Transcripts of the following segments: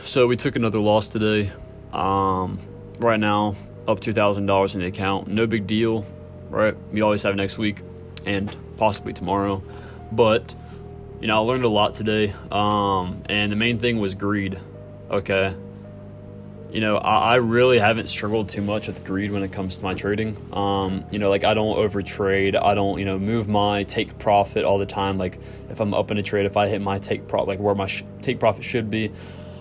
So we took another loss today. Right now, up $2,000 in the account. No big deal, right? We always have next week and possibly tomorrow. But, I learned a lot today. And the main thing was greed, okay? I really haven't struggled too much with greed when it comes to my trading. I don't overtrade. I don't, move my take profit all the time. Like, if I'm up in a trade, if I hit my take profit, like where my take profit should be,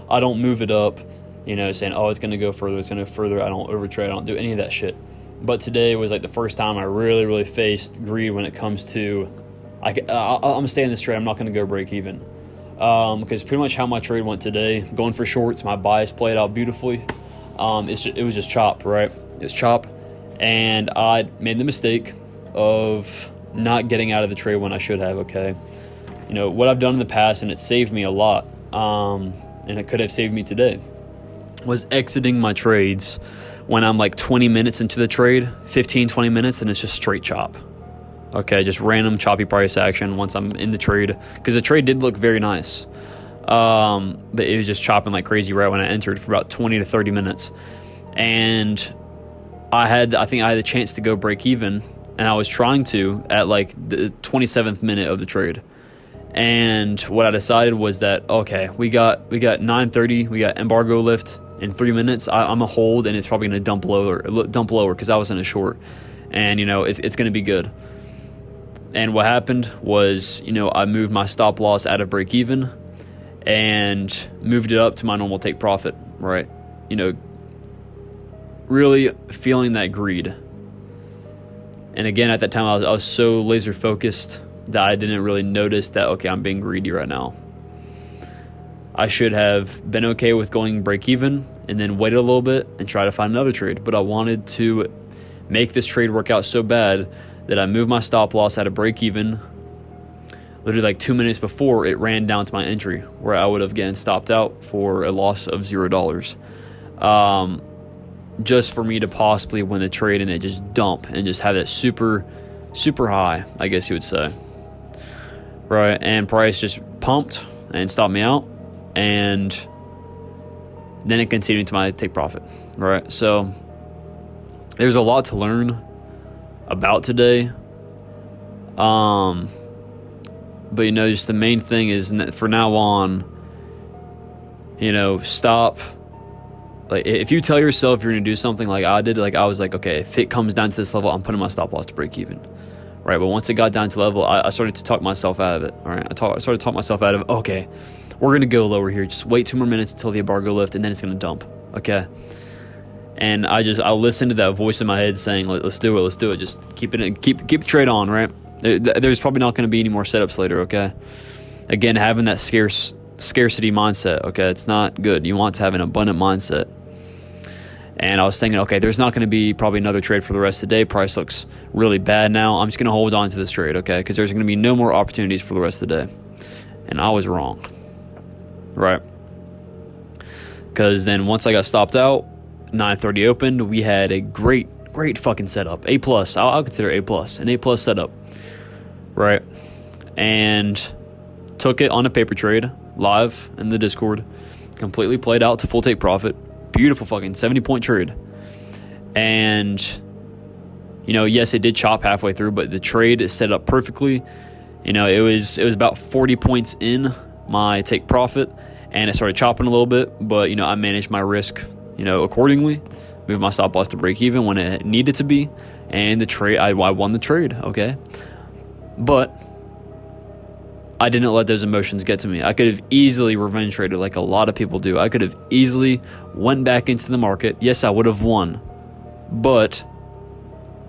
I don't move it up, saying, oh, it's going to go further, it's going to go further. I don't overtrade. I don't do any of that shit. But today was like the first time I really, really faced greed when it comes to, I'm going to stay in this trade. I'm not going to go break even. Because pretty much how my trade went today, going for shorts, my bias played out beautifully. It was just chop, right? It's chop. And I made the mistake of not getting out of the trade when I should have, okay? What I've done in the past, and it saved me a lot, and it could have saved me today, was exiting my trades when I'm like 20 minutes into the trade, 15, 20 minutes, and it's just straight chop. Okay, just random choppy price action once I'm in the trade, because the trade did look very nice. But it was just chopping like crazy right when I entered for about 20 to 30 minutes. And I think I had the chance to go break even, and I was trying to at like the 27th minute of the trade. And what I decided was that, okay, we got 9:30, we got embargo lift in 3 minutes. I'm a hold, and it's probably going to dump lower because I was in a short, and it's going to be good. And what happened was, I moved my stop loss out of break even and moved it up to my normal take profit, right? Really feeling that greed. And again, at that time, I was so laser focused that I didn't really notice that, okay, I'm being greedy right now. I should have been okay with going break even and then wait a little bit and try to find another trade. But I wanted to make this trade work out so bad that I moved my stop loss out of break even literally like 2 minutes before it ran down to my entry, where I would have again stopped out for a loss of $0. Just for me to possibly win the trade and it just dump and just have that super, super high, I guess you would say. Right, and price just pumped and stopped me out, and then it continued to my take profit, right? So there's a lot to learn about today. But just the main thing is for now on, stop. Like, if you tell yourself you're going to do something like I did, like I was like, okay, if it comes down to this level, I'm putting my stop loss to break even. Right, but once it got down to level, I started to talk myself out of it. All right, I started to talk myself out of, okay, we're going to go lower here. Just wait 2 more minutes until the embargo lift, and then it's going to dump. Okay. And I listened to that voice in my head saying, let's do it. Just keep the trade on, right? There's probably not going to be any more setups later, okay? Again, having that scarcity mindset, okay? It's not good. You want to have an abundant mindset. And I was thinking, okay, there's not going to be probably another trade for the rest of the day. Price looks really bad now. I'm just going to hold on to this trade, okay? Because there's going to be no more opportunities for the rest of the day. And I was wrong, right? Because then once I got stopped out, 9:30 opened, we had a great fucking setup. A+. I'll consider A+. An A+ setup, right? And took it on a paper trade, live in the Discord. Completely played out to full take profit. Beautiful fucking 70-point trade. And, yes, it did chop halfway through, but the trade is set up perfectly. It was about 40 points in my take profit, and it started chopping a little bit, but, I managed my risk, accordingly. Moved my stop loss to break even when it needed to be, and the trade, I won the trade, okay? But I didn't let those emotions get to me. I could have easily revenge traded like a lot of people do. I could have easily went back into the market. Yes, I would have won, but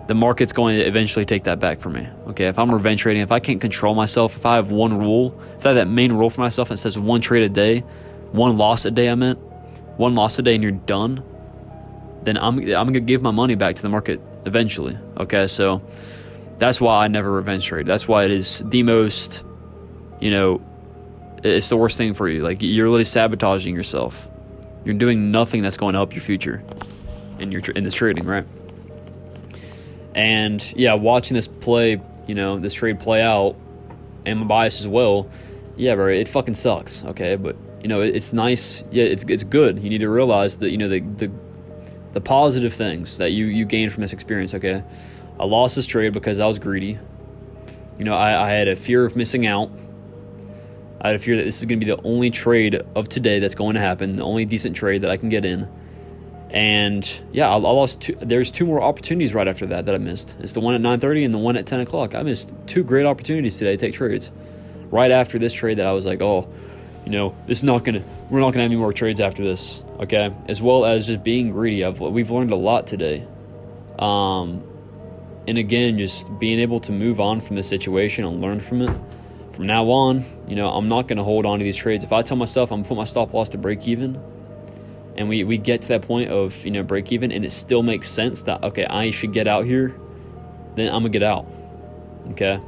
the market's going to eventually take that back from me. Okay, if I'm revenge trading, if I can't control myself, if I have one rule, if I have that main rule for myself that says one trade a day, one loss a day, one loss a day and you're done, then I'm going to give my money back to the market eventually. Okay, so that's why I never revenge trade. That's why it is the most, it's the worst thing for you. Like, you're literally sabotaging yourself. You're doing nothing that's going to help your future in this trading, right? And yeah, watching this play, this trade play out, and my bias as well, yeah, bro, it fucking sucks, okay? But it's nice. Yeah, it's good. You need to realize that, the positive things that you gain from this experience. Okay, I lost this trade because I was greedy. I had a fear of missing out. I had a fear that this is going to be the only trade of today that's going to happen, the only decent trade that I can get in. And yeah, I lost there's 2 more opportunities right after that I missed. It's the one at 9:30 and the one at 10 o'clock. I missed 2 great opportunities today to take trades. Right after this trade that I was like, we're not gonna have any more trades after this. Okay, as well as just being greedy. We've learned a lot today. And again, just being able to move on from this situation and learn from it. From now on, I'm not gonna hold on to these trades. If I tell myself I'm gonna put my stop loss to break even, and we get to that point of break even, and it still makes sense that, okay, I should get out here, then I'm gonna get out. Okay,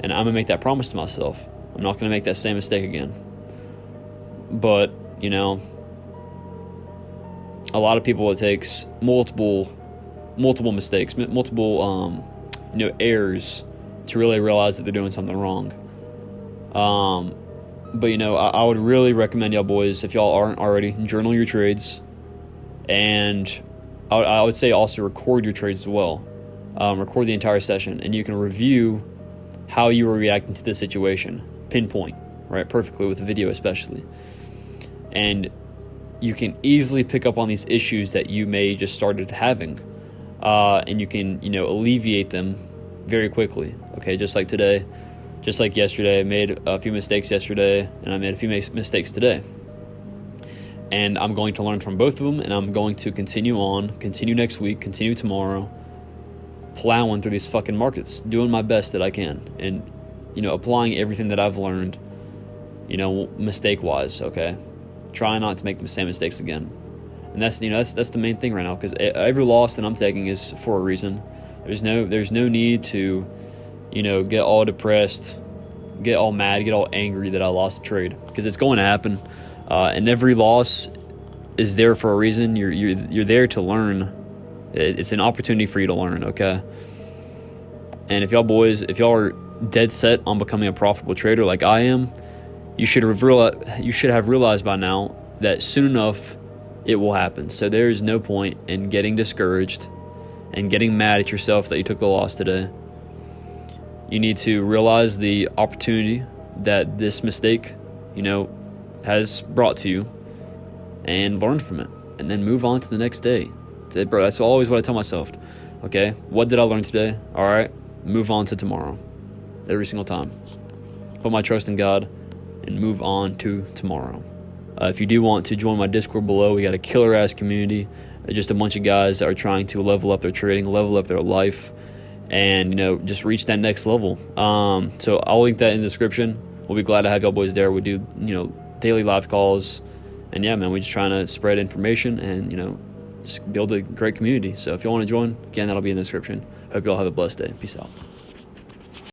and I'm gonna make that promise to myself. I'm not gonna make that same mistake again. But a lot of people, it takes multiple mistakes, multiple errors to really realize that they're doing something wrong. But I would really recommend y'all boys, if y'all aren't already, journal your trades, and I would say also record your trades as well. Record the entire session, and you can review how you were reacting to the situation, pinpoint, right, perfectly with a video especially. And you can easily pick up on these issues that you may just started having, and you can alleviate them very quickly. Okay, just like today. Just like yesterday, I made a few mistakes yesterday, and I made a few mistakes today. And I'm going to learn from both of them, and I'm going to continue next week, continue tomorrow, plowing through these fucking markets, doing my best that I can, and, applying everything that I've learned, mistake-wise, okay? Try not to make the same mistakes again. And that's the main thing right now, because every loss that I'm taking is for a reason. There's no need to get all depressed, get all mad, get all angry that I lost the trade, because it's going to happen. And every loss is there for a reason. You're there to learn. It's an opportunity for you to learn, okay? And if y'all are dead set on becoming a profitable trader like I am, you should have realized by now that soon enough it will happen. So there's no point in getting discouraged and getting mad at yourself that you took the loss today. You need to realize the opportunity that this mistake, has brought to you, and learn from it, and then move on to the next day. Bro, that's always what I tell myself. Okay, what did I learn today? All right, move on to tomorrow. Every single time. Put my trust in God and move on to tomorrow. If you do want to join my Discord below, we got a killer-ass community. Just a bunch of guys that are trying to level up their trading, level up their life, and just reach that next level. So I'll link that in the description. We'll be glad to have y'all boys there. We do daily live calls, and yeah, man, we're just trying to spread information and just build a great community. So if y'all want to join, again, that'll be in the description. Hope y'all have a blessed day. Peace out.